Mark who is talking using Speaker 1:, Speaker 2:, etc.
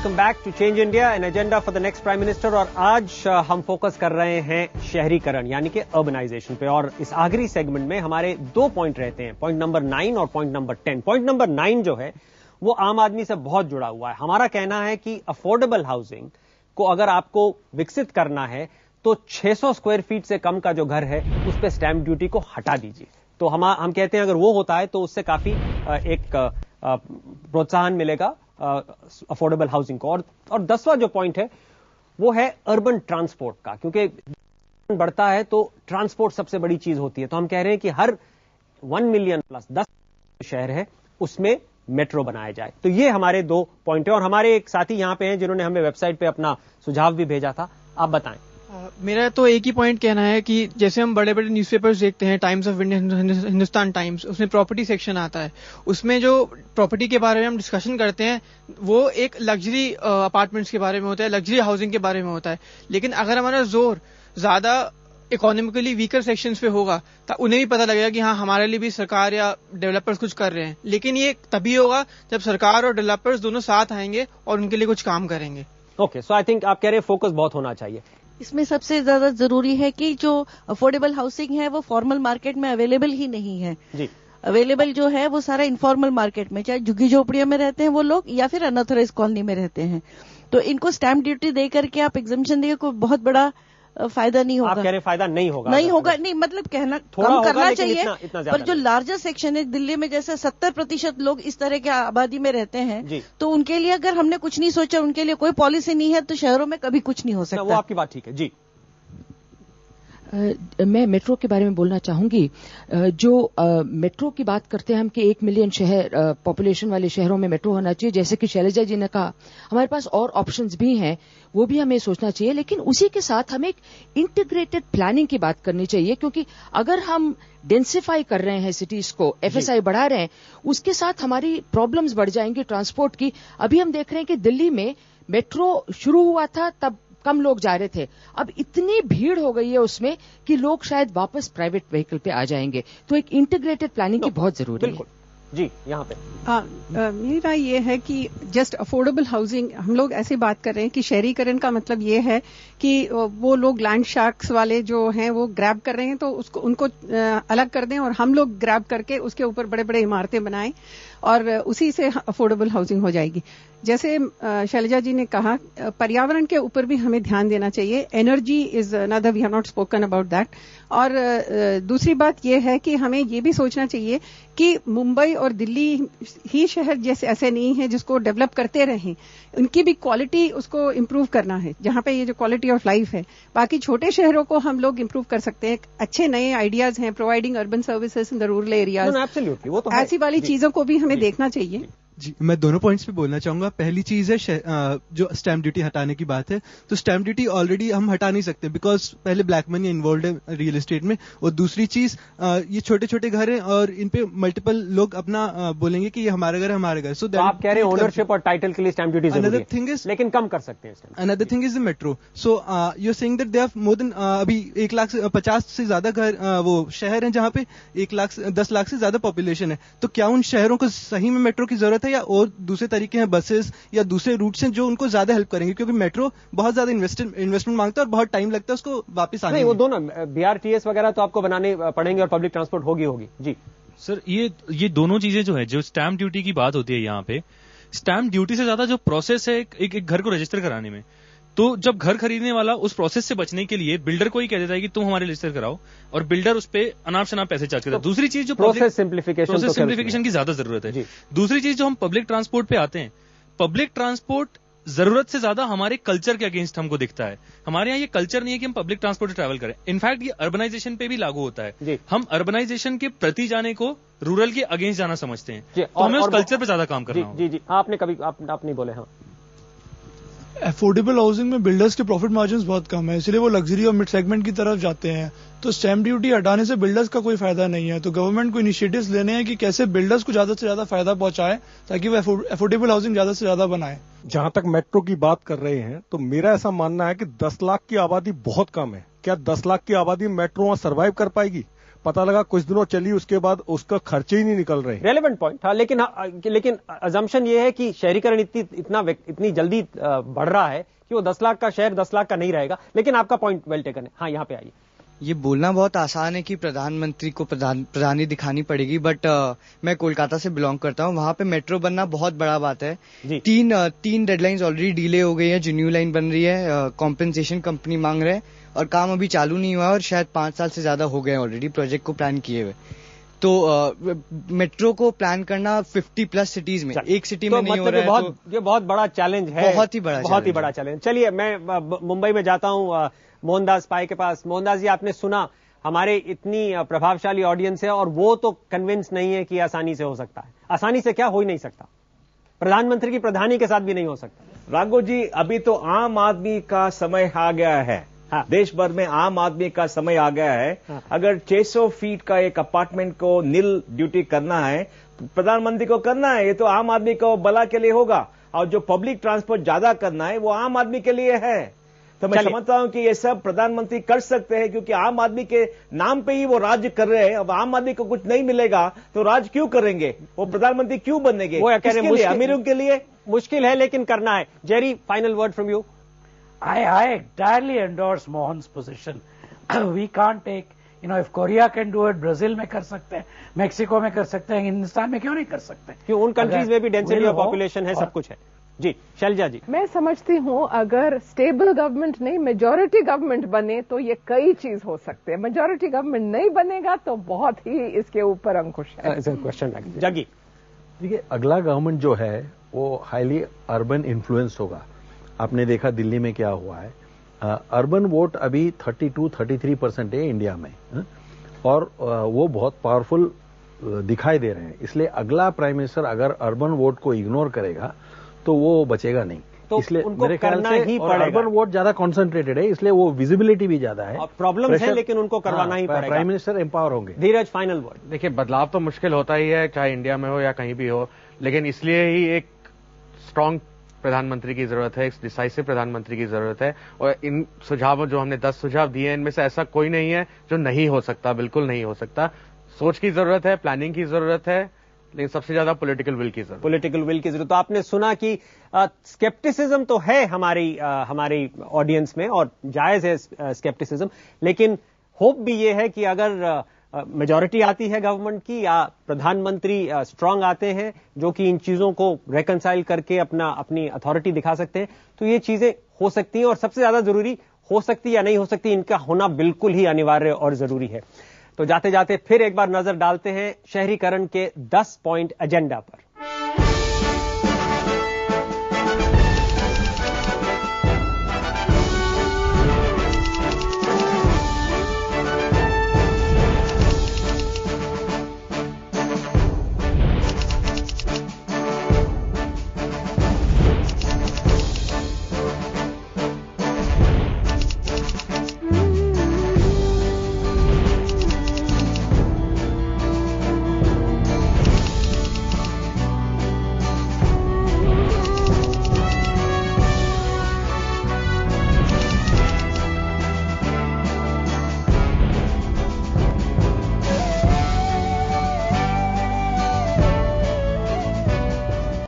Speaker 1: Welcome back to Change India, an agenda for the next prime minister. और आज हम focus कर रहे हैं शहरीकरण यानी कि अर्बनाइजेशन पे। और इस आखिरी सेगमेंट में हमारे 2 पॉइंट रहते हैं, पॉइंट नंबर 9 और पॉइंट नंबर 10। पॉइंट नंबर 9 जो है वो आम आदमी से बहुत जुड़ा हुआ है। हमारा कहना है कि अफोर्डेबल हाउसिंग को अगर आपको विकसित करना है तो 600 स्क्वायर फीट से कम का जो घर है उस पर स्टैंप ड्यूटी को हटा दीजिए। तो हम कहते हैं अगर वो होता है तो उससे काफी एक प्रोत्साहन मिलेगा अफोर्डेबल हाउसिंग को। और 10वां जो पॉइंट है वो है अर्बन ट्रांसपोर्ट का, क्योंकि बढ़ता है तो ट्रांसपोर्ट सबसे बड़ी चीज होती है। तो हम कह रहे हैं कि हर 1 मिलियन प्लस 10 शहर है उसमें मेट्रो बनाया जाए। तो ये हमारे 2 पॉइंट है। और हमारे एक साथी यहां पे हैं जिन्होंने हमें वेबसाइट पे अपना सुझाव भी भेजा था, आप बताएं।
Speaker 2: मेरा तो एक ही पॉइंट कहना है कि जैसे हम बड़े बड़े न्यूज़पेपर्स देखते हैं, times of India, Hindustan times, उसमें प्रॉपर्टी सेक्शन आता है। उसमें जो प्रॉपर्टी के बारे में हम डिस्कशन करते हैं वो एक लग्जरी अपार्टमेंट्स के बारे में होता है, लग्जरी हाउसिंग के बारे में होता है। लेकिन अगर हमारा जोर ज्यादा इकोनॉमिकली वीकर सेक्शंस पे होगा तो उन्हें भी पता लगेगा कि हाँ, हमारे लिए भी सरकार या डेवलपर्स कुछ कर रहे हैं। लेकिन ये तभी होगा जब सरकार और डेवलपर्स दोनों साथ आएंगे और उनके लिए कुछ काम करेंगे।
Speaker 1: ओके, सो आई थिंक आप कह रहे हैं फोकस बहुत होना चाहिए।
Speaker 3: इसमें सबसे ज्यादा जरूरी है कि जो अफोर्डेबल हाउसिंग है वो फॉर्मल मार्केट में अवेलेबल ही नहीं है
Speaker 1: जी।
Speaker 3: अवेलेबल जो है वो सारा इनफॉर्मल मार्केट में, चाहे झुग्गी झोपड़ियों में रहते हैं वो लोग या फिर अनऑथराइज कॉलोनी में रहते हैं। तो इनको स्टैंप ड्यूटी दे करके आप एग्जम्पशन देंगे, कोई बहुत बड़ा फायदा नहीं होगा।
Speaker 1: आप कह रहे फायदा नहीं होगा?
Speaker 3: नहीं, मतलब कहना कम करना चाहिए।
Speaker 1: इतना
Speaker 3: पर जो लार्जर सेक्शन है दिल्ली में, जैसे 70% लोग इस तरह के आबादी में रहते हैं, तो उनके लिए अगर हमने कुछ नहीं सोचा, उनके लिए कोई पॉलिसी नहीं है, तो शहरों में कभी कुछ नहीं हो सकता।
Speaker 1: वो आपकी बात ठीक है जी।
Speaker 4: मैं मेट्रो के बारे में बोलना चाहूंगी। जो मेट्रो की बात करते हैं हम कि 1 मिलियन शहर पॉपुलेशन वाले शहरों में मेट्रो होना चाहिए, जैसे कि शैलजा जी ने कहा, हमारे पास और ऑप्शंस भी हैं, वो भी हमें सोचना चाहिए। लेकिन उसी के साथ हमें एक इंटीग्रेटेड प्लानिंग की बात करनी चाहिए, क्योंकि अगर हम डेंसिफाई कर रहे हैं सिटीज को, एफएसआई बढ़ा रहे हैं, उसके साथ हमारी प्रॉब्लम्स बढ़ जाएंगी ट्रांसपोर्ट की। अभी हम देख रहे हैं कि दिल्ली में मेट्रो शुरू हुआ था तब कम लोग जा रहे थे, अब इतनी भीड़ हो गई है उसमें कि लोग शायद वापस प्राइवेट व्हीकल पे आ जाएंगे। तो एक इंटीग्रेटेड प्लानिंग की बहुत जरूरी है
Speaker 1: जी। यहाँ पे
Speaker 5: मेरी राय ये है कि जस्ट अफोर्डेबल हाउसिंग, हम लोग ऐसे बात कर रहे हैं कि शहरीकरण का मतलब ये है कि वो लोग लैंड शार्क्स वाले जो हैं वो ग्रैब कर रहे हैं, तो उनको अलग कर दें और हम लोग ग्रैब करके उसके ऊपर बड़े बड़े इमारतें बनाएं और उसी से अफोर्डेबल हाउसिंग हो जाएगी। जैसे शैलजा जी ने कहा, पर्यावरण के ऊपर भी हमें ध्यान देना चाहिए। Energy is another, we have not spoken about that. और दूसरी बात यह है कि हमें ये भी सोचना चाहिए कि मुंबई और दिल्ली ही शहर जैसे ऐसे नहीं है जिसको डेवलप करते रहें, उनकी भी क्वालिटी उसको इम्प्रूव करना है, जहां पे ये जो क्वालिटी ऑफ लाइफ है। बाकी छोटे शहरों को हम लोग इम्प्रूव कर सकते हैं। अच्छे नए आइडियाज हैं, providing urban services in the rural areas, ऐसी वाली चीजों को भी हमें देखना चाहिए।
Speaker 6: जी, मैं दोनों पॉइंट्स पे बोलना चाहूंगा। पहली चीज है जो स्टैंप ड्यूटी हटाने की बात है, तो स्टैंप ड्यूटी ऑलरेडी हम हटा नहीं सकते बिकॉज पहले ब्लैक मनी इन्वॉल्व है रियल एस्टेट में। और दूसरी चीज, ये छोटे छोटे घर हैं और इन पे मल्टीपल लोग अपना बोलेंगे कि ये हमारा घर है, हमारा घर। सो
Speaker 1: आप कह रहे हैं ओनरशिप और टाइटल के लिए स्टैंप ड्यूटी जरूरी है।
Speaker 6: अनदर थिंग इज,
Speaker 1: लेकिन कम कर सकते हैं।
Speaker 6: Another thing is the metro. So you are saying that they have more than अभी 1,50,000 से ज्यादा घर वो शहर हैं जहां पे 10 लाख से ज्यादा पॉपुलेशन है। तो क्या उन शहरों को सही में मेट्रो की जरूरत है या और दूसरे तरीके हैं, बसेस या दूसरे रूट्स हैं जो उनको ज्यादा हेल्प करेंगे? क्योंकि मेट्रो बहुत ज्यादा इन्वेस्टमेंट मांगता है और बहुत टाइम लगता है उसको वापस आने में।
Speaker 1: वो दोनों बीआरटीएस वगैरह तो आपको बनाने पड़ेंगे और पब्लिक ट्रांसपोर्ट होगी जी
Speaker 7: सर। ये दोनों चीजें जो है, जो स्टैंप ड्यूटी की बात होती है यहाँ पे, स्टैंप ड्यूटी से ज्यादा जो प्रोसेस है एक घर को रजिस्टर कराने में, तो जब घर खरीदने वाला उस प्रोसेस से बचने के लिए बिल्डर को ही कह देता है कि तुम हमारे रजिस्टर कराओ, और बिल्डर उस पे अनाप शनाप पैसे चार्ज करता है। दूसरी चीज जो
Speaker 1: प्रोसेस सिंप्लीफिकेशन
Speaker 7: की ज्यादा जरूरत है। दूसरी चीज जो हम पब्लिक ट्रांसपोर्ट पे आते हैं, पब्लिक ट्रांसपोर्ट जरूरत से ज्यादा हमारे कल्चर के अगेंस्ट हमको दिखता है। हमारे यहाँ ये कल्चर नहीं है कि हम पब्लिक ट्रांसपोर्ट से ट्रैवल करें। इनफैक्ट ये अर्बनाइजेशन पे भी लागू होता है। हम अर्बनाइजेशन के प्रति जाने को रूरल के अगेंस्ट जाना समझते हैं, तो हमें उस कल्चर पे ज्यादा काम करना होगा।
Speaker 1: जी, आपने कभी आप नहीं बोले। हाँ,
Speaker 8: अफोर्डेबल हाउसिंग में बिल्डर्स के प्रॉफिट मार्जिन्स बहुत कम है, इसलिए वो लग्जरी और मिड सेगमेंट की तरफ जाते हैं। तो स्टैंप ड्यूटी हटाने से बिल्डर्स का कोई फायदा नहीं है। तो गवर्नमेंट को इनिशिएटिव्स लेने हैं कि कैसे बिल्डर्स को ज्यादा से ज्यादा फायदा पहुंचाए ताकि वो अफोर्डेबल हाउसिंग ज्यादा से ज्यादा बनाए।
Speaker 9: जहां तक मेट्रो की बात कर रहे हैं, तो मेरा ऐसा मानना है कि 10 लाख की आबादी बहुत कम है। क्या 10 लाख की आबादी मेट्रो वहां सर्वाइव कर पाएगी? पता लगा कुछ दिनों चली, उसके बाद उसका खर्चे ही नहीं निकल रहे।
Speaker 1: रेलेवेंट पॉइंट था, लेकिन अजम्पशन ये है कि शहरीकरण इतनी जल्दी बढ़ रहा है कि वो 10 लाख का शहर 10 लाख का नहीं रहेगा। लेकिन आपका पॉइंट वेल टेकन है। हाँ, यहाँ पे आइए।
Speaker 10: ये बोलना बहुत आसान है कि प्रधानमंत्री को प्रधानी दिखानी पड़ेगी, बट मैं कोलकाता से बिलोंग करता हूँ। वहां पे मेट्रो बनना बहुत बड़ा बात है। तीन डेडलाइंस ऑलरेडी डिले हो गई है। जो न्यू लाइन बन रही है, कॉम्पेंसेशन कंपनी मांग रहे हैं और काम अभी चालू नहीं हुआ और शायद 5 साल से ज्यादा हो गए ऑलरेडी प्रोजेक्ट को प्लान किए हुए। तो मेट्रो को प्लान करना 50+ सिटीज में, एक सिटी में नहीं हो रहा है।
Speaker 1: ये बहुत बड़ा चैलेंज है, बहुत ही बड़ा चैलेंज। चलिए, मैं मुंबई में जाता हूँ मोहनदास पाई के पास। मोहनदास जी, आपने सुना, हमारे इतनी प्रभावशाली ऑडियंस है और वो तो कन्विंस नहीं है कि आसानी से हो सकता है। आसानी से क्या, हो ही नहीं सकता। प्रधानमंत्री की प्रधानी के साथ भी नहीं हो सकता।
Speaker 11: राघव जी, अभी तो आम आदमी का समय आ गया है। हाँ। देश भर में आम आदमी का समय आ गया है। हाँ। अगर 600 फीट का एक अपार्टमेंट को नील ड्यूटी करना है, प्रधानमंत्री को करना है। ये तो आम आदमी को भला के लिए होगा। और जो पब्लिक ट्रांसपोर्ट ज्यादा करना है वो आम आदमी के लिए है। तो मैं समझता हूं कि ये सब प्रधानमंत्री कर सकते हैं, क्योंकि आम आदमी के नाम पे ही वो राज्य कर रहे हैं। अब आम आदमी को कुछ नहीं मिलेगा तो राज क्यों करेंगे? वो प्रधानमंत्री क्यों बनेंगे? वो किसके लिए? अमीरों के लिए?
Speaker 1: मुश्किल है, लेकिन करना है। Jerry, final word from you.
Speaker 12: I entirely endorse Mohan's position. We can't take, if Korea can do it, Brazil में कर सकते हैं, मेक्सिको में कर सकते हैं, हिंदुस्तान में क्यों नहीं कर सकते?
Speaker 1: क्यों? उन कंट्रीज में भी डेंसिटी ऑफ पॉपुलेशन है, सब कुछ है। जी, शैलजा जी।
Speaker 13: मैं समझती हूं अगर स्टेबल गवर्नमेंट नहीं, मेजॉरिटी गवर्नमेंट बने तो ये कई चीज हो सकते हैं। मेजॉरिटी गवर्नमेंट नहीं बनेगा तो बहुत ही इसके ऊपर अंकुश है।
Speaker 1: क्वेश्चन जागी।
Speaker 14: देखिए, अगला गवर्नमेंट जो है वो हाईली अर्बन इन्फ्लुएंस होगा। आपने देखा दिल्ली में क्या हुआ है। अर्बन वोट अभी 32-33% है इंडिया में, और वो बहुत पावरफुल दिखाई दे रहे हैं। इसलिए अगला प्राइम मिनिस्टर अगर अर्बन वोट को इग्नोर करेगा तो वो बचेगा नहीं। तो इसलिए मेरे ख्याल से अर्बन वोट ज्यादा कॉन्सेंट्रेटेड है, इसलिए वो विजिबिलिटी भी ज्यादा है।
Speaker 1: प्रॉब्लम है, लेकिन उनको करवाना ही पड़ेगा।
Speaker 14: प्राइम मिनिस्टर एम्पावर होंगे।
Speaker 1: धीरज, फाइनल वर्ड।
Speaker 15: देखिए, बदलाव तो मुश्किल होता ही है, चाहे इंडिया में हो या कहीं भी हो, लेकिन इसलिए ही एक स्ट्रांग प्रधानमंत्री की जरूरत है, एक डिसाइसिव प्रधानमंत्री की जरूरत है। और इन सुझावों, जो हमने 10 सुझाव दिए, इनमें से ऐसा कोई नहीं है जो नहीं हो सकता, बिल्कुल नहीं हो सकता। सोच की जरूरत है, प्लानिंग की जरूरत है, लेकिन सबसे ज्यादा पॉलिटिकल विल की जरूरत।
Speaker 1: तो आपने सुना कि स्केप्टिसिज्म तो है हमारी ऑडियंस में, और जायज है स्केप्टिसिज्म, लेकिन होप भी ये है कि अगर मेजॉरिटी आती है गवर्नमेंट की, या प्रधानमंत्री स्ट्रांग आते हैं जो कि इन चीजों को रेकंसाइल करके अपनी अथॉरिटी दिखा सकते हैं, तो ये चीजें हो सकती हैं। और सबसे ज्यादा जरूरी, हो सकती या नहीं हो सकती, इनका होना बिल्कुल ही अनिवार्य और जरूरी है। तो जाते जाते फिर एक बार नजर डालते हैं शहरीकरण के 10 पॉइंट एजेंडा पर।